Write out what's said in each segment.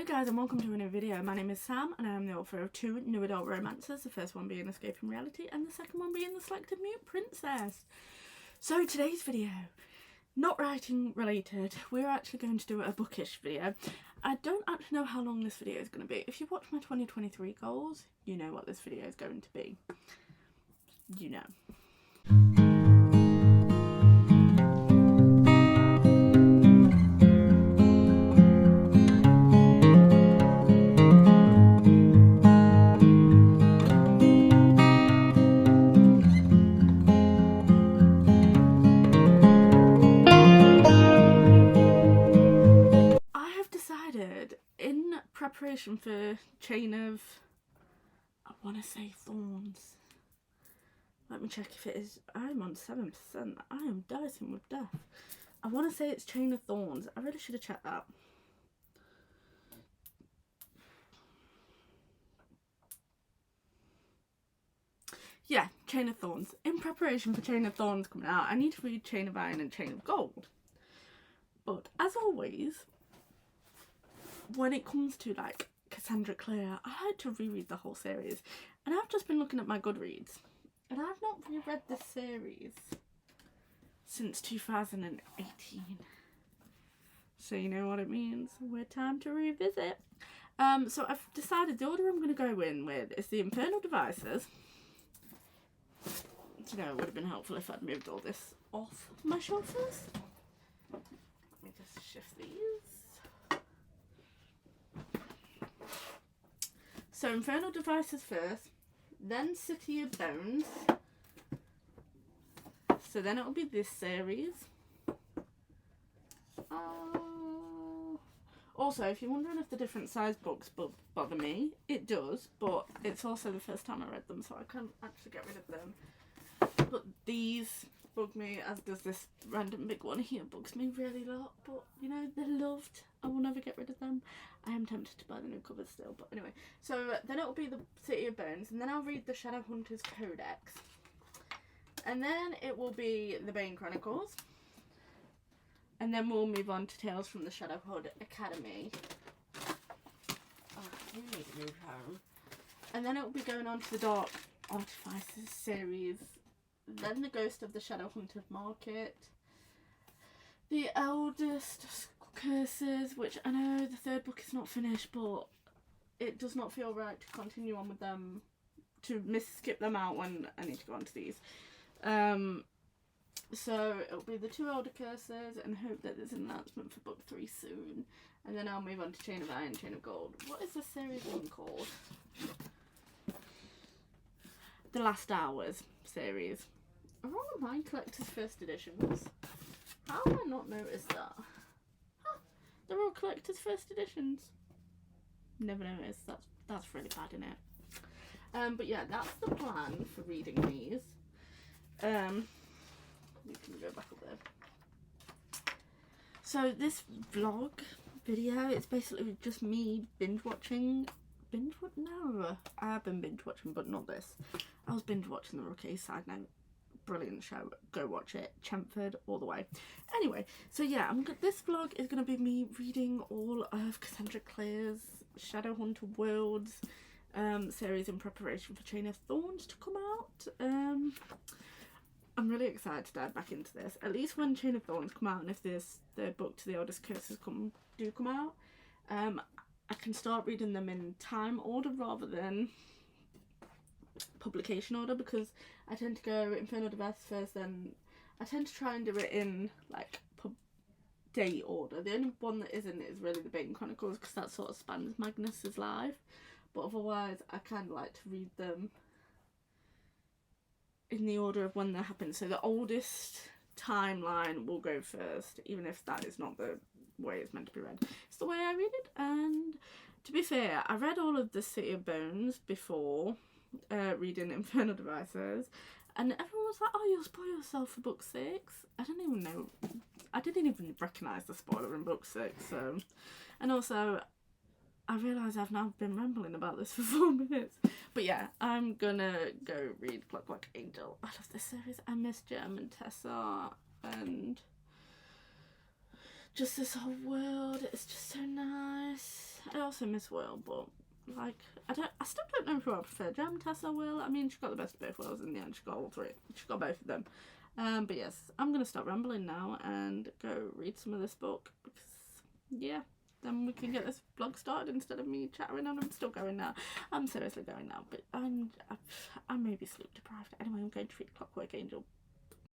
Hello guys and welcome to a new video. My name is Sam and I am the author of two new adult romances, the first one being Escaping Reality and the second one being the Selective Mute Princess. So today's video, not writing related, we're actually going to do a bookish video. I don't actually know how long this video is going to be. If you watch my 2023 goals, you know what this video is going to be. You know. In preparation for Chain of, I want to say Thorns. Let me check if it is. I'm on 7%. I am dicing with death. I want to say it's Chain of Thorns. I really should have checked that. Yeah, Chain of Thorns. In preparation for Chain of Thorns coming out, I need to read Chain of Iron and Chain of Gold. But as always, when it comes to like Cassandra Clare, I like to reread the whole series, and I've just been looking at my Goodreads and I've not reread this series since 2018, so you know what it means, we're time to revisit. So I've decided the order I'm going to go in with is the Infernal Devices. You know, it would have been helpful if I'd moved all this off my shelf first. Let me just shift these. So Infernal Devices first, then City of Bones. So then it'll be this series. Also, if you're wondering if the different size books bother me, it does, but it's also the first time I read them, so I can't actually get rid of them. But these bug me, as does this random big one here, bugs me really a lot, but you know, they're loved. I will never get rid of them. I am tempted to buy the new covers still, but anyway. So then it'll be the City of Bones, and then I'll read the Shadowhunters Codex. And then it will be the Bane Chronicles. And then we'll move on to Tales from the Shadowhood Academy. Oh, you need to move home. And then it will be going on to the Dark Artifices series. Then the Ghost of the Shadowhunter Market. The Eldest Curses, which I know the third book is not finished, but it does not feel right to continue on with them, to skip them out when I need to go on to these. So it'll be the two Elder Curses, and hope that there's an announcement for book 3 soon. And then I'll move on to Chain of Iron, Chain of Gold. What is the series one called? The Last Hours series. Are all of mine collector's first editions? How have I not noticed that? Huh, they're all collector's first editions. Never noticed. That's really bad, isn't it? But yeah, that's the plan for reading these. We can go back up there. So this vlog video, it's basically just me binge watching. No, I have been binge watching, but not this. I was binge watching The Rookie. Side note, brilliant show. Go watch it. Chelmsford all the way. Anyway, so yeah, this vlog is going to be me reading all of Cassandra Clare's Shadowhunter Worlds series in preparation for Chain of Thorns to come out. I'm really excited to dive back into this. At least when Chain of Thorns come out, and if this third book to the Eldest Curses do come out, I can start reading them in time order rather than publication order, because I tend to go Infernal Devices first, then I tend to try and do it in like date order. The only one that isn't is really the Bane Chronicles, because that sort of spans Magnus's life, but otherwise I kind of like to read them in the order of when they happen. So the oldest timeline will go first, even if that is not the way it's meant to be read. It's the way I read it. And to be fair, I read all of the City of Bones before reading Infernal Devices, and everyone was like, oh, you'll spoil yourself for book 6. I didn't even recognise the spoiler in book 6. So, and also I realise I've now been rambling about this for 4 minutes. But yeah, I'm gonna go read Clockwork Angel. I love this series. I miss German Tessa and just this whole world, it's just so nice. I also miss Will, but like I still don't know who I prefer, Jam, Tess, or Will. I mean, she got the best of both worlds in the end. She got all three. She got both of them. But yes, I'm gonna stop rambling now and go read some of this book, because yeah, then we can get this vlog started instead of me chattering. And I'm still going now. I'm seriously going now, but I may be sleep deprived. Anyway, I'm going to read Clockwork Angel.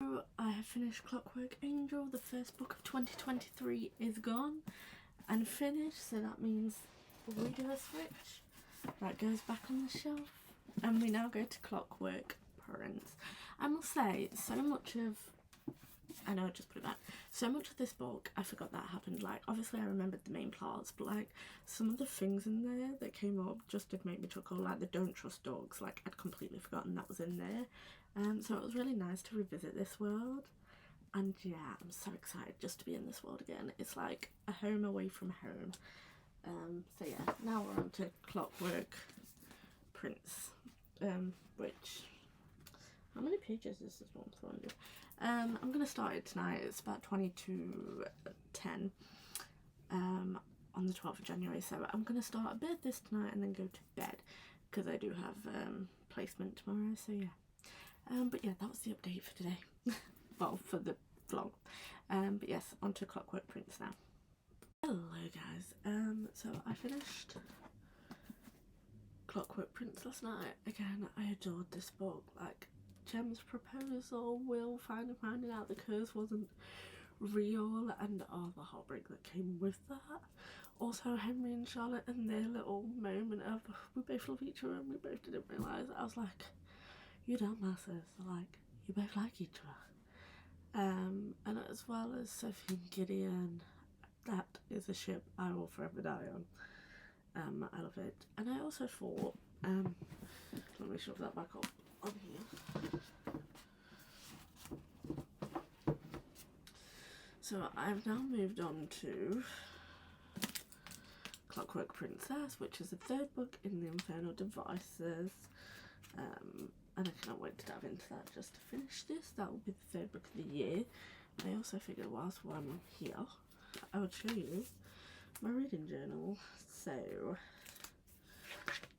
So I have finished Clockwork Angel. The first book of 2023 is gone and finished, so that means we do a switch. That goes back on the shelf, and we now go to Clockwork Prince. I must say, so much of, I know I just put it back, so much of this book I forgot that happened. Like, obviously I remembered the main plots, but like some of the things in there that came up just did make me chuckle, like the don't trust dogs. Like, I'd completely forgotten that was in there. So it was really nice to revisit this world, and yeah, I'm so excited just to be in this world again. It's like a home away from home. So yeah, now we're on to Clockwork Prince, which, how many pages is this one? 400. I'm gonna start it tonight. It's about 22:10 on the 12th of January, so I'm gonna start a bit of this tonight and then go to bed, because I do have placement tomorrow, so yeah. But yeah, that was the update for today. Well, for the vlog. But yes, on to Clockwork Prince now. Hello guys. So I finished Clockwork Prince last night. Again, I adored this book. Like, Jem's proposal, Will finally finding out the curse wasn't real, and oh, the heartbreak that came with that. Also, Henry and Charlotte and their little moment of, we both love each other and we both didn't realise. I was like, you don't matter, so like, you both like each other. And as well as Sophie and Gideon, that is a ship I will forever die on. I love it. And I also thought, let me shove that back up on here. So I've now moved on to Clockwork Princess, which is the third book in the Infernal Devices. And I cannot wait to dive into that just to finish this. That will be the third book of the year. I also figured whilst I'm here, I would show you my reading journal. So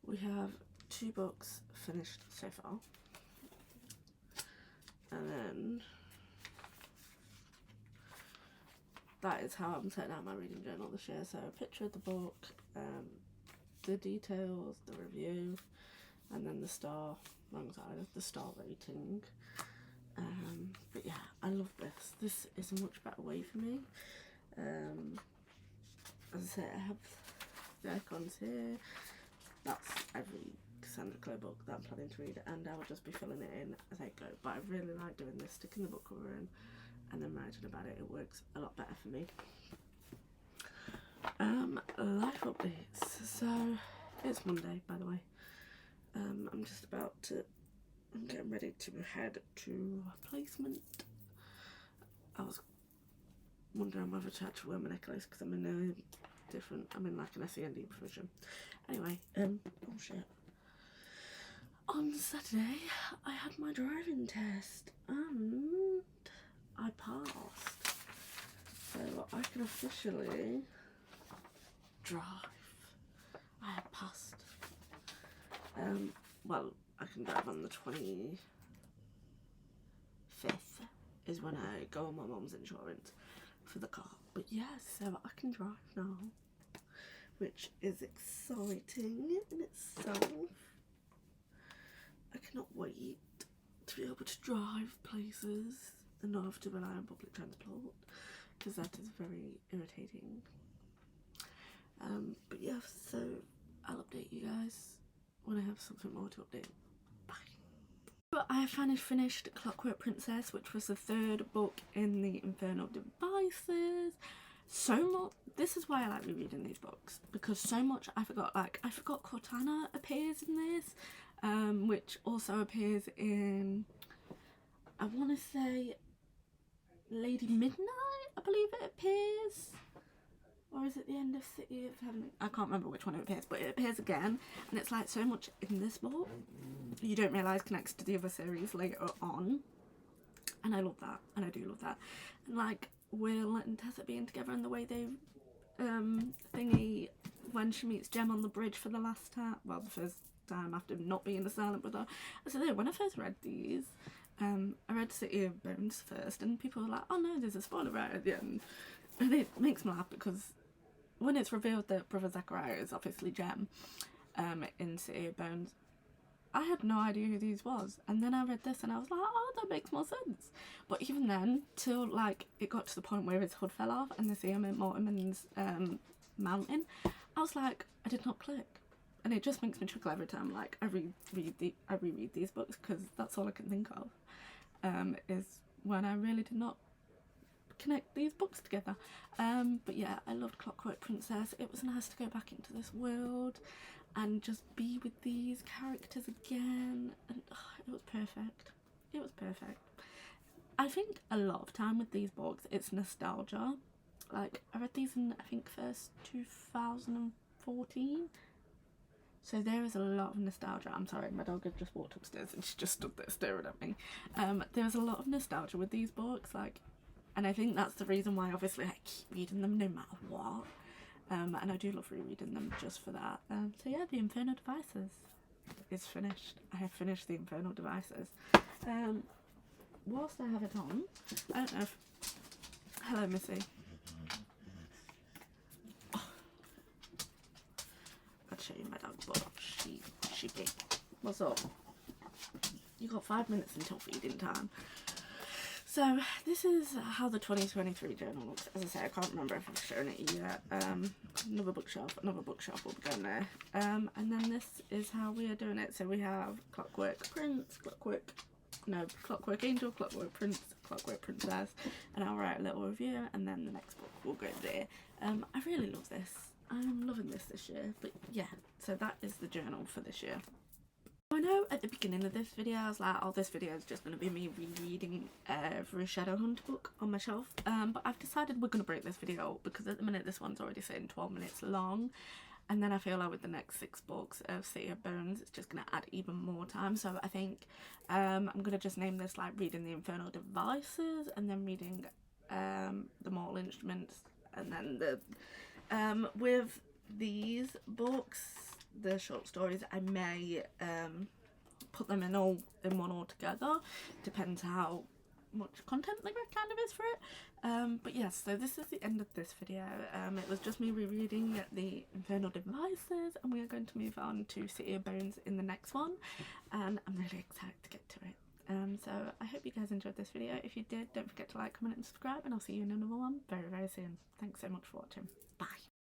we have 2 books finished so far, and then that is how I'm setting out my reading journal this year. So a picture of the book, the details, the review, and then the star alongside of the star rating. But yeah, I love this. This is a much better way for me. As I say, I have the icons here. That's every Sandra Clare book that I'm planning to read, and I will just be filling it in as I go. But I really like doing this, sticking the book cover in and then writing about it. It works a lot better for me. Life updates. So it's Monday, by the way. I'm just about to, I'm getting ready to head to placement. I was wondering whether to actually wear my necklace because I'm in a different, I'm in like an SEND provision. Anyway, oh shit. On Saturday, I had my driving test and I passed. So I can officially drive. I have passed. Well, I can drive on the 25th is when I go on my mum's insurance for the car. But yes, so I can drive now, which is exciting in itself. I cannot wait to be able to drive places and not have to rely on public transport, because that is very irritating. But yeah, so I'll update you guys when I have something more to update. Bye. But I have finally finished Clockwork Princess, which was the third book in the Infernal Devices. So much, this is why I like rereading these books, because so much I forgot. Like, I forgot Cortana appears in this, which also appears in, I want to say, Lady Midnight, I believe it appears. Or is it the end of City of Heaven? I can't remember which one it appears, but it appears again. And it's like so much in this book you don't realise connects to the other series later on. And I love that. And I do love that. And like, Will and Tessa being together and the way they thingy when she meets Jem on the bridge for the last time, well, the first time after not being a silent brother. So there, when I first read these, I read City of Bones first, and people were like, oh no, there's a spoiler right at the end. And it makes me laugh because when it's revealed that Brother Zachariah is obviously Jem in City of Bones, I had no idea who these was, and then I read this and I was like, oh, that makes more sense. But even then, till like it got to the point where his hood fell off and they see him at Mortimer's mountain, I was like, I did not click. And it just makes me chuckle every time like I reread these books, because that's all I can think of is when I really did not connect these books together. But yeah, I loved Clockwork Princess. It was nice to go back into this world and just be with these characters again, and it was perfect. It was perfect. I think a lot of time with these books, it's nostalgia. Like, I read these in, I think, first 2014, so there is a lot of nostalgia. I'm sorry, my dog had just walked upstairs and she just stood there staring at me. There's a lot of nostalgia with these books, like, and I think that's the reason why obviously I keep reading them no matter what. And I do love rereading them just for that. So yeah, the Infernal Devices is finished. I have finished the Infernal Devices. Whilst I have it on, I don't know if... Hello, Missy. Oh. I'd show you my dog, but she big. What's up? You got 5 minutes until feeding time. So this is how the 2023 journal looks. As I say, I can't remember if I've shown it yet. Another bookshelf will be going there. And then this is how we are doing it. So we have Clockwork Prince, Clockwork Angel, Clockwork Prince, Clockwork Princess, and I'll write a little review, and then the next book will go there. I really love this. I'm loving this year. But yeah, so that is the journal for this year. I know at the beginning of this video I was like, oh, this video is just going to be me rereading every Shadowhunt book on my shelf, but I've decided we're going to break this video because at the minute this one's already saying 12 minutes long, and then I feel like with the next 6 books of City of Bones it's just going to add even more time. So I think I'm going to just name this like reading the Infernal Devices, and then reading the Mortal Instruments, and then the with these books, the short stories, I may put them in one all together. Depends how much content there kind of is for it. But yes, so this is the end of this video. It was just me rereading the Infernal Devices, and we are going to move on to City of Bones in the next one, and I'm really excited to get to it. So I hope you guys enjoyed this video. If you did, don't forget to like, comment and subscribe, and I'll see you in another one very, very soon. Thanks so much for watching. Bye.